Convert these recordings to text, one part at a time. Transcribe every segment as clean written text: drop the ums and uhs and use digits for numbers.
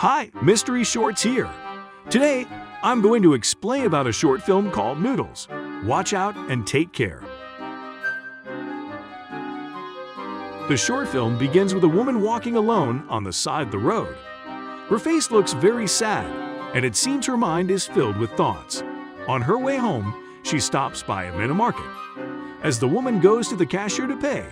Hi, Mystery Shorts here. Today, I'm going to explain about a short film called Noodles. Watch out and take care. The short film begins with a woman walking alone on the side of the road. Her face looks very sad, and it seems her mind is filled with thoughts. On her way home, she stops by a mini market. As the woman goes to the cashier to pay,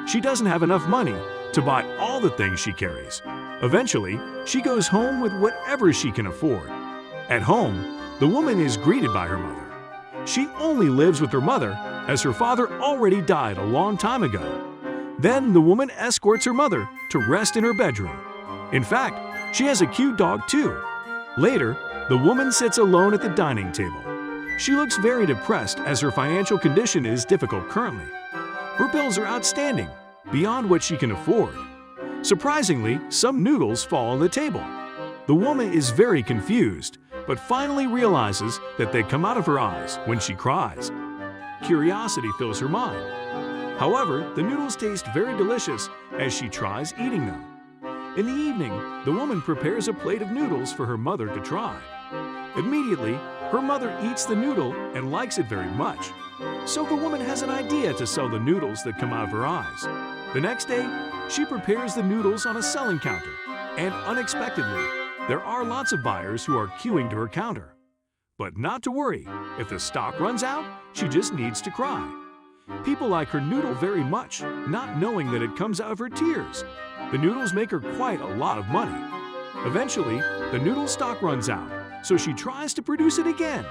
she doesn't have enough money to buy all the things she carries. Eventually, she goes home with whatever she can afford. At home, the woman is greeted by her mother. She only lives with her mother as her father already died a long time ago. Then the woman escorts her mother to rest in her bedroom. In fact, she has a cute dog too. Later, the woman sits alone at the dining table. She looks very depressed as her financial condition is difficult currently. Her bills are outstanding, beyond what she can afford. Surprisingly, some noodles fall on the table. The woman is very confused, but finally realizes that they come out of her eyes when she cries. Curiosity fills her mind. However, the noodles taste very delicious as she tries eating them. In the evening, the woman prepares a plate of noodles for her mother to try. Immediately, her mother eats the noodle and likes it very much. So the woman has an idea to sell the noodles that come out of her eyes. The next day, she prepares the noodles on a selling counter, and unexpectedly, there are lots of buyers who are queuing to her counter. But not to worry, if the stock runs out, she just needs to cry. People like her noodle very much, not knowing that it comes out of her tears. The noodles make her quite a lot of money. Eventually, the noodle stock runs out, so she tries to produce it again.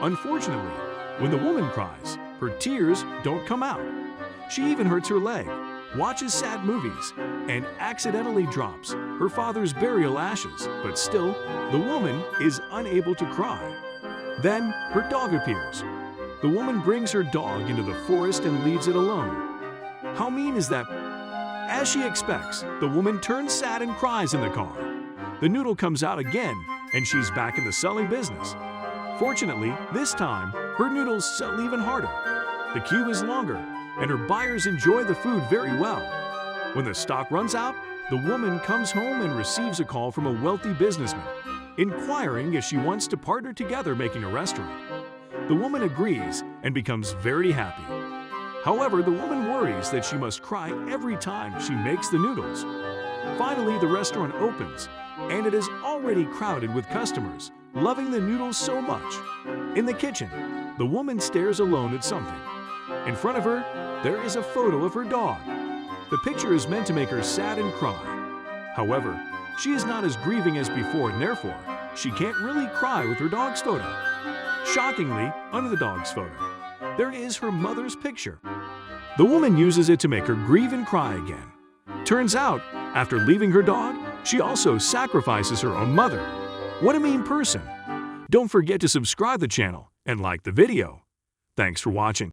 Unfortunately, when the woman cries, her tears don't come out. She even hurts her leg, watches sad movies, and accidentally drops her father's burial ashes, but still, the woman is unable to cry. Then, her dog appears. The woman brings her dog into the forest and leaves it alone. How mean is that? As she expects, the woman turns sad and cries in the car. The noodle comes out again, and she's back in the selling business. Fortunately, this time, her noodles sell even harder. The queue is longer, and her buyers enjoy the food very well. When the stock runs out, the woman comes home and receives a call from a wealthy businessman, inquiring if she wants to partner together making a restaurant. The woman agrees and becomes very happy. However, the woman worries that she must cry every time she makes the noodles. Finally, the restaurant opens, and it is already crowded with customers, loving the noodles so much. In the kitchen, the woman stares alone at something. In front of her, there is a photo of her dog. The picture is meant to make her sad and cry. However, she is not as grieving as before, and therefore, she can't really cry with her dog's photo. Shockingly, under the dog's photo, there is her mother's picture. The woman uses it to make her grieve and cry again. Turns out, after leaving her dog, she also sacrifices her own mother. What a mean person! Don't forget to subscribe to the channel and like the video. Thanks for watching.